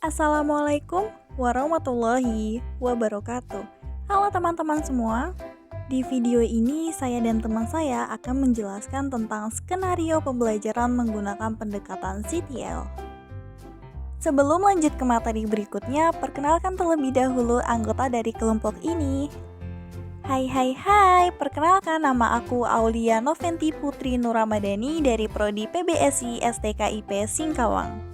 Assalamualaikum warahmatullahi wabarakatuh. Halo teman-teman semua. Di video ini saya dan teman saya akan menjelaskan tentang skenario pembelajaran menggunakan pendekatan CTL. Sebelum lanjut ke materi berikutnya, perkenalkan terlebih dahulu anggota dari kelompok ini. Hai, perkenalkan nama aku Aulia Noventi Putri Nuramadani dari Prodi PBSI STKIP Singkawang.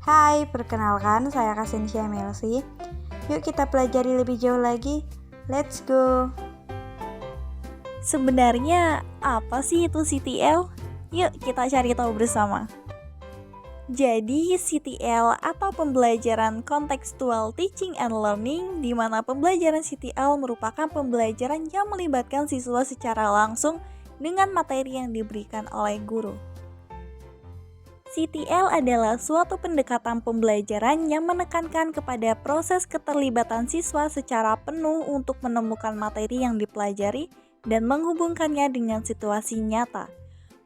Hai, perkenalkan saya Kasensia Melsi. Yuk kita pelajari lebih jauh lagi. Let's go. Sebenarnya apa sih itu CTL? Yuk kita cari tahu bersama. Jadi CTL atau pembelajaran Contextual Teaching and Learning, di mana pembelajaran CTL merupakan pembelajaran yang melibatkan siswa secara langsung dengan materi yang diberikan oleh guru. CTL adalah suatu pendekatan pembelajaran yang menekankan kepada proses keterlibatan siswa secara penuh untuk menemukan materi yang dipelajari dan menghubungkannya dengan situasi nyata.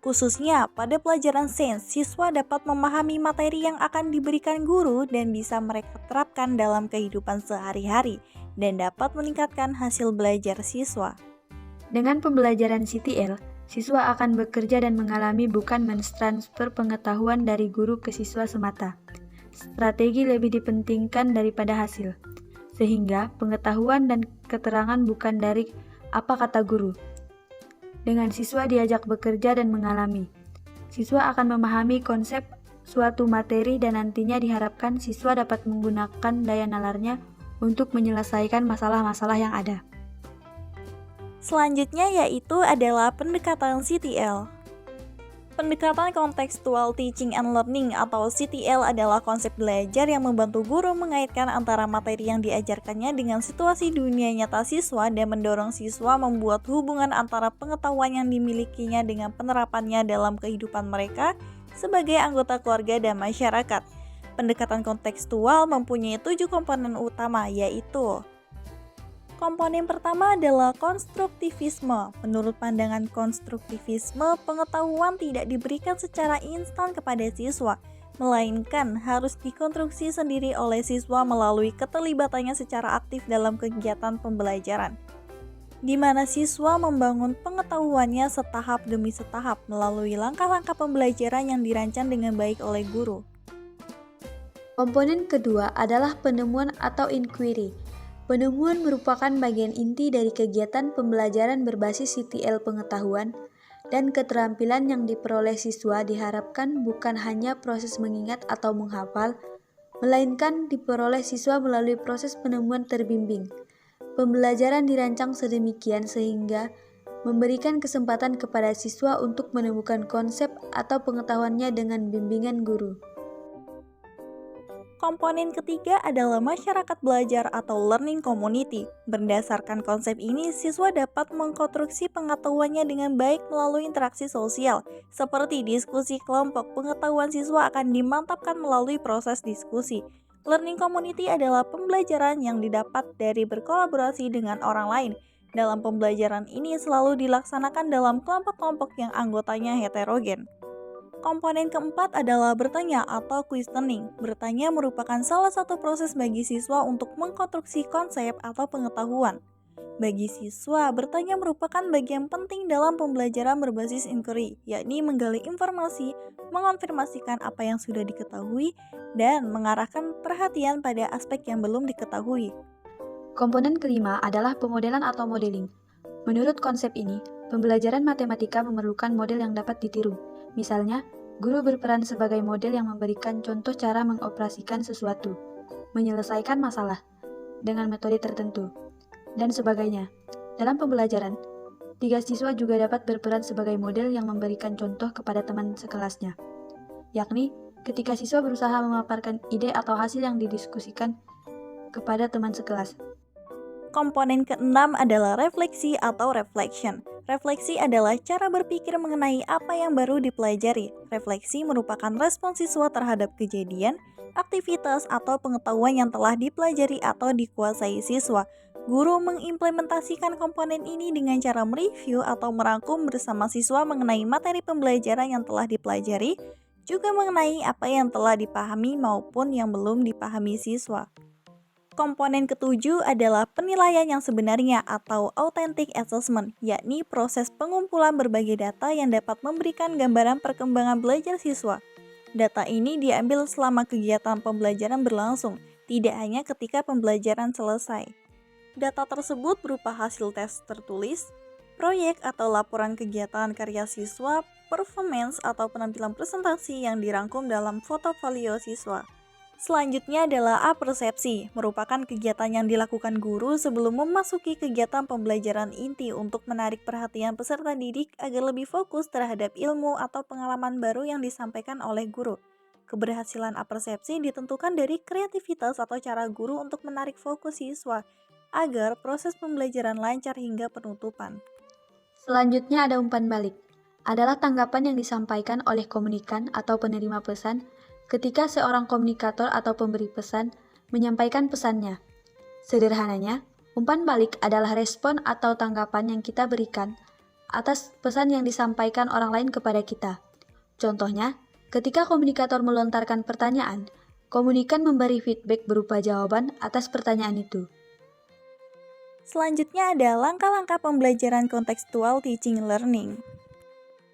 Khususnya pada pelajaran sains, siswa dapat memahami materi yang akan diberikan guru dan bisa mereka terapkan dalam kehidupan sehari-hari dan dapat meningkatkan hasil belajar siswa. Dengan pembelajaran CTL, siswa akan bekerja dan mengalami bukan mentransfer pengetahuan dari guru ke siswa semata. Strategi lebih dipentingkan daripada hasil, sehingga pengetahuan dan keterangan bukan dari apa kata guru. Dengan siswa diajak bekerja dan mengalami, siswa akan memahami konsep suatu materi dan nantinya diharapkan siswa dapat menggunakan daya nalarnya untuk menyelesaikan masalah-masalah yang ada. Selanjutnya yaitu adalah pendekatan CTL. Pendekatan Contextual Teaching and Learning atau CTL adalah konsep belajar yang membantu guru mengaitkan antara materi yang diajarkannya dengan situasi dunia nyata siswa dan mendorong siswa membuat hubungan antara pengetahuan yang dimilikinya dengan penerapannya dalam kehidupan mereka sebagai anggota keluarga dan masyarakat. Pendekatan kontekstual mempunyai 7 komponen utama, yaitu komponen pertama adalah konstruktivisme. Menurut pandangan konstruktivisme, pengetahuan tidak diberikan secara instan kepada siswa, melainkan harus dikonstruksi sendiri oleh siswa melalui keterlibatannya secara aktif dalam kegiatan pembelajaran, di mana siswa membangun pengetahuannya setahap demi setahap melalui langkah-langkah pembelajaran yang dirancang dengan baik oleh guru. Komponen kedua adalah penemuan atau inquiry. Penemuan merupakan bagian inti dari kegiatan pembelajaran berbasis CTL pengetahuan dan keterampilan yang diperoleh siswa diharapkan bukan hanya proses mengingat atau menghafal, melainkan diperoleh siswa melalui proses penemuan terbimbing. Pembelajaran dirancang sedemikian sehingga memberikan kesempatan kepada siswa untuk menemukan konsep atau pengetahuannya dengan bimbingan guru. Komponen ketiga adalah masyarakat belajar atau learning community. Berdasarkan konsep ini, siswa dapat mengkonstruksi pengetahuannya dengan baik melalui interaksi sosial. Seperti diskusi kelompok, pengetahuan siswa akan dimantapkan melalui proses diskusi. Learning community adalah pembelajaran yang didapat dari berkolaborasi dengan orang lain. Dalam pembelajaran ini selalu dilaksanakan dalam kelompok-kelompok yang anggotanya heterogen. Komponen keempat adalah bertanya atau questioning. Bertanya merupakan salah satu proses bagi siswa untuk mengkonstruksi konsep atau pengetahuan. Bagi siswa, bertanya merupakan bagian penting dalam pembelajaran berbasis inquiry, yakni menggali informasi, mengonfirmasikan apa yang sudah diketahui, dan mengarahkan perhatian pada aspek yang belum diketahui. Komponen kelima adalah pemodelan atau modeling. Menurut konsep ini, pembelajaran matematika memerlukan model yang dapat ditiru. Misalnya, guru berperan sebagai model yang memberikan contoh cara mengoperasikan sesuatu, menyelesaikan masalah dengan metode tertentu, dan sebagainya. Dalam pembelajaran, 3 siswa juga dapat berperan sebagai model yang memberikan contoh kepada teman sekelasnya, yakni ketika siswa berusaha memaparkan ide atau hasil yang didiskusikan kepada teman sekelas. Komponen keenam adalah refleksi atau reflection. Refleksi adalah cara berpikir mengenai apa yang baru dipelajari. Refleksi merupakan respons siswa terhadap kejadian, aktivitas, atau pengetahuan yang telah dipelajari atau dikuasai siswa. Guru mengimplementasikan komponen ini dengan cara mereview atau merangkum bersama siswa mengenai materi pembelajaran yang telah dipelajari, juga mengenai apa yang telah dipahami maupun yang belum dipahami siswa. Komponen ketujuh adalah penilaian yang sebenarnya atau authentic assessment, yakni proses pengumpulan berbagai data yang dapat memberikan gambaran perkembangan belajar siswa. Data ini diambil selama kegiatan pembelajaran berlangsung, tidak hanya ketika pembelajaran selesai. Data tersebut berupa hasil tes tertulis, proyek atau laporan kegiatan karya siswa, performance atau penampilan presentasi yang dirangkum dalam portofolio siswa. Selanjutnya adalah apersepsi, merupakan kegiatan yang dilakukan guru sebelum memasuki kegiatan pembelajaran inti untuk menarik perhatian peserta didik agar lebih fokus terhadap ilmu atau pengalaman baru yang disampaikan oleh guru. Keberhasilan apersepsi ditentukan dari kreativitas atau cara guru untuk menarik fokus siswa agar proses pembelajaran lancar hingga penutupan. Selanjutnya ada umpan balik. Adalah tanggapan yang disampaikan oleh komunikan atau penerima pesan ketika seorang komunikator atau pemberi pesan menyampaikan pesannya. Sederhananya, umpan balik adalah respon atau tanggapan yang kita berikan atas pesan yang disampaikan orang lain kepada kita. Contohnya, ketika komunikator melontarkan pertanyaan, komunikan memberi feedback berupa jawaban atas pertanyaan itu. Selanjutnya ada langkah-langkah pembelajaran kontekstual teaching learning.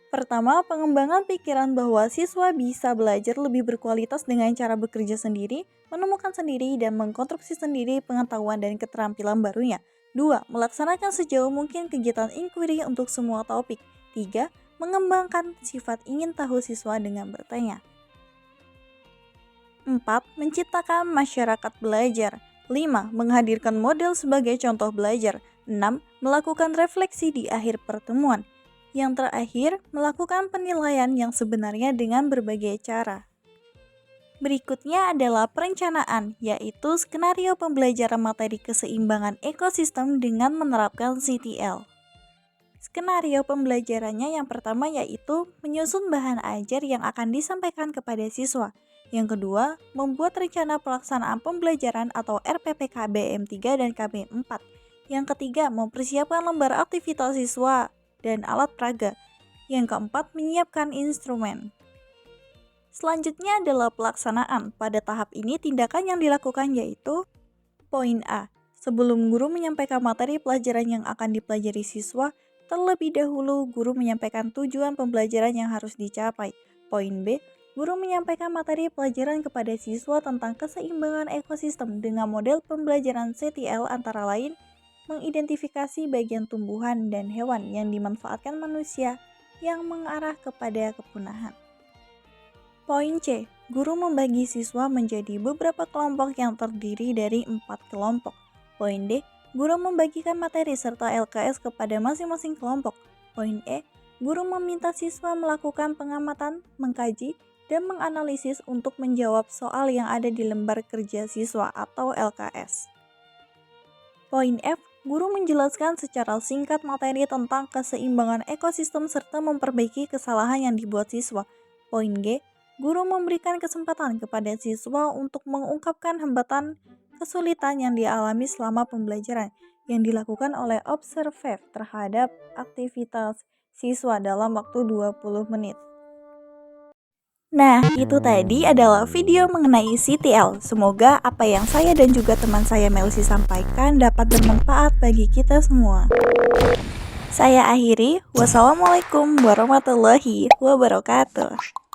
Pertama, pengembangan pikiran bahwa siswa bisa belajar lebih berkualitas dengan cara bekerja sendiri, menemukan sendiri, dan mengkonstruksi sendiri pengetahuan dan keterampilan barunya. 2. Melaksanakan sejauh mungkin kegiatan inquiry untuk semua topik. 3. Mengembangkan sifat ingin tahu siswa dengan bertanya. 4. Menciptakan masyarakat belajar. 5. Menghadirkan model sebagai contoh belajar. 6. Melakukan refleksi di akhir pertemuan. Yang terakhir, melakukan penilaian yang sebenarnya dengan berbagai cara. Berikutnya adalah perencanaan, yaitu skenario pembelajaran materi keseimbangan ekosistem dengan menerapkan CTL. Skenario pembelajarannya yang pertama yaitu menyusun bahan ajar yang akan disampaikan kepada siswa. Yang kedua, membuat rencana pelaksanaan pembelajaran atau RPP KBM 3 dan KBM 4. Yang ketiga, mempersiapkan lembar aktivitas siswa dan alat peraga. Yang keempat, menyiapkan instrumen. Selanjutnya adalah pelaksanaan. Pada tahap ini, tindakan yang dilakukan yaitu poin A. Sebelum guru menyampaikan materi pelajaran yang akan dipelajari siswa, terlebih dahulu guru menyampaikan tujuan pembelajaran yang harus dicapai. Poin B. Guru menyampaikan materi pelajaran kepada siswa tentang keseimbangan ekosistem dengan model pembelajaran CTL antara lain mengidentifikasi bagian tumbuhan dan hewan yang dimanfaatkan manusia yang mengarah kepada kepunahan. Poin C. Guru membagi siswa menjadi beberapa kelompok yang terdiri dari 4 kelompok. Poin D. Guru membagikan materi serta LKS kepada masing-masing kelompok. Poin E. Guru meminta siswa melakukan pengamatan, mengkaji, dan menganalisis untuk menjawab soal yang ada di lembar kerja siswa atau LKS. Poin F. Guru menjelaskan secara singkat materi tentang keseimbangan ekosistem serta memperbaiki kesalahan yang dibuat siswa. Poin G. Guru memberikan kesempatan kepada siswa untuk mengungkapkan hambatan kesulitan yang dialami selama pembelajaran yang dilakukan oleh observer terhadap aktivitas siswa dalam waktu 20 menit. Nah, itu tadi adalah video mengenai CTL. Semoga apa yang saya dan juga teman saya Melsi sampaikan dapat bermanfaat bagi kita semua. Saya akhiri, wassalamualaikum warahmatullahi wabarakatuh.